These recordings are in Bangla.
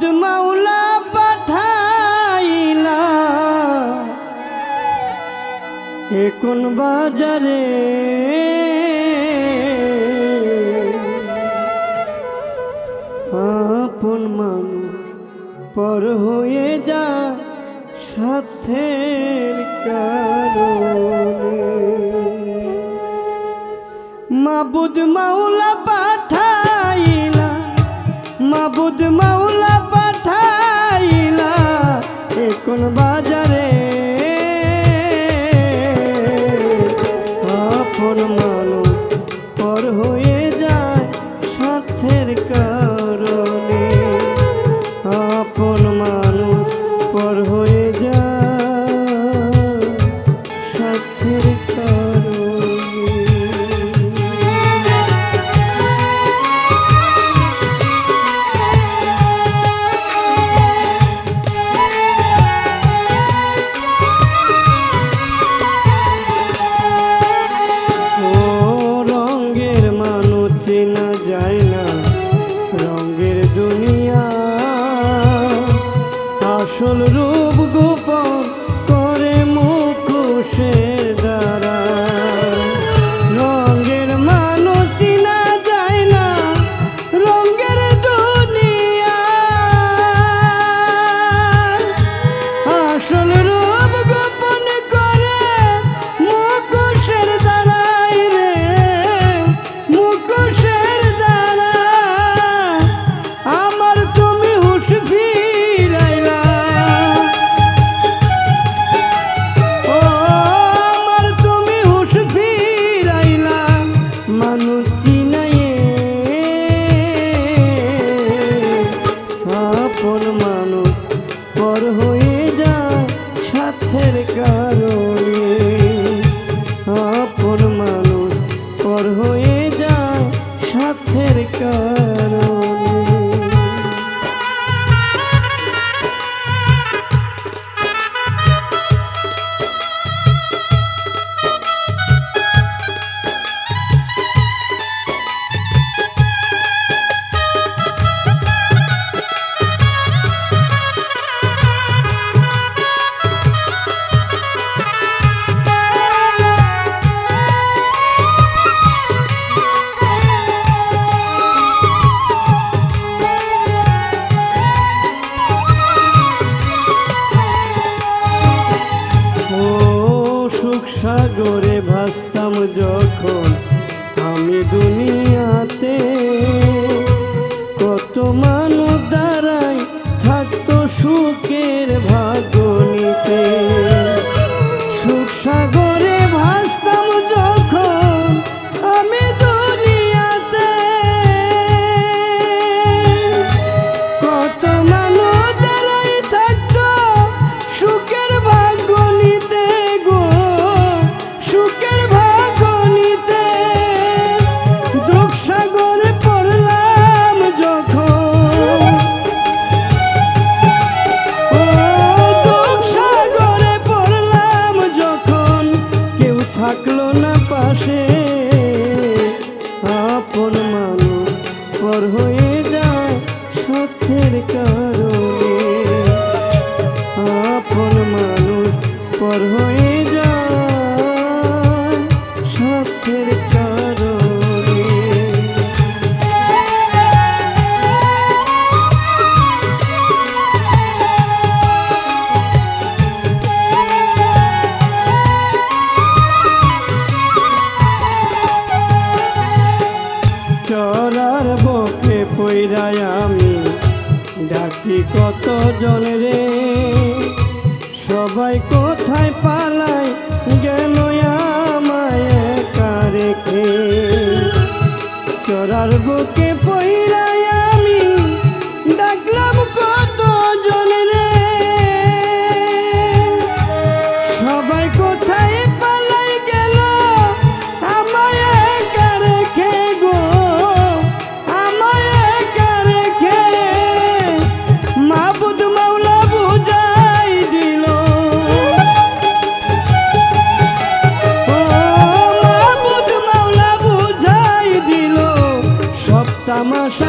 মাবুদ মাওলা পাঠাইলা এ কোন বাজারে আপন মানুষ পর হয়ে যা সাথের কারণে মাবুদ মাওলা পাঠাইলা মাবুদ মাওলা পাঠাইলা এ কোন বাজারে আপন মানুষ পর হয়ে যায় সাথের কারণে আপন মানুষ পর হয়ে যায় সাথের কারণে চেনা যায় না রঙের দুনিয়া আসল রূপ গোপন করে মুখোশের দ্বারা রঙের মানুষ চেনা যায় না রঙের দুনিয়া আসল রূপ গোপন করে মুখোশের দ্বারাই রে মুখোশের দ্বারা আমার তুমি হুঁশ ফিরাইলা ও আমার তুমি হুঁশ ফিরাইলা মানুষ চিনাইয়ে আপন মানুষ পর হয়ে যায় সাথের কারণে আপন মানুষ পর হয়ে যায় সাথের কারণে সাগরে ভাসতাম যখন আমি দুনিয়াতে কত মানুষ দ্বারাই থাকতো সুখের ভাগ্য নিতে সুখ সাগরে ভাসতাম যখন আমি দুনিয়াতে কত মানুষ দ্বারাই থাকতো সুখের ভাগ্য নিতে সুখের ভাগ্য নিতে দুঃখ সাগরে পড়লাম যখন ও দুঃখ সাগরে পড়লাম যখন কেউ থাকলো না পাশে আপন মানুষ পর হয়ে যায় সাথের কারণে আপন মানুষ পর হয়ে যায় সাথের কারণে চরার বকে পইরাই আমি ডাকি কত জন রে সবাই কোথায় পালায় গেল আমায় একা রেখে চরার বুকে পইরাই আমি ডাকলাম কত জন রে সবাই কোথায় পালাই গেল আমায় একা রেখে গো আমায় একা রেখে মাবুদ মাওলা বুঝাই দিল ও মাবুদ মাওলা বুঝাই দিল সব তামাশা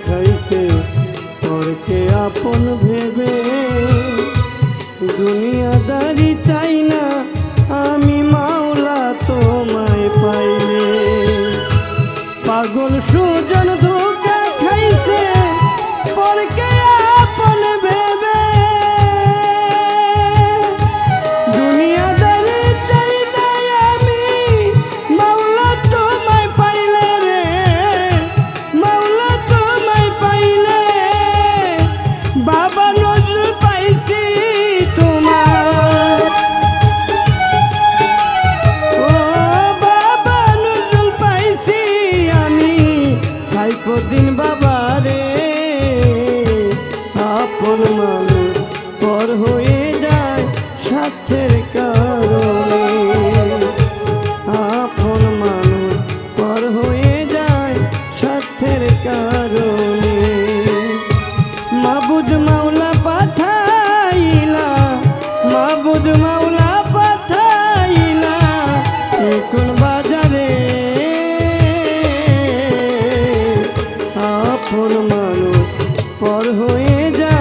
খাইছে পরকে আপন ভেবে। দুনিয়াদারি চাই না আমি মাওলা তোমায় পাইলে। পাগল সুজন ধোঁকা খাইছে পরকে আপন ভেবে। দুনিয়াদারি চাই না আমি মাওলা তোমায় পাইলে রে, মাওলা তোমায় পাইলে। বাবা নজরুল পাইছি তোমার, ও বাবা নজরুল পাইছি আমি। সাইফুদ্দিন বাবা রে, আপন মানুষ পর হয়ে যায় স্বার্থের কারণে। আপন মানুষ পর হয়ে যায় স্বার্থের কারণে। মাবুদ মাওলা পাঠাইলা, মাবুদ মাওলা পাঠাইলা এখন বাজারে। আপন মানুষ পর হয়ে যায়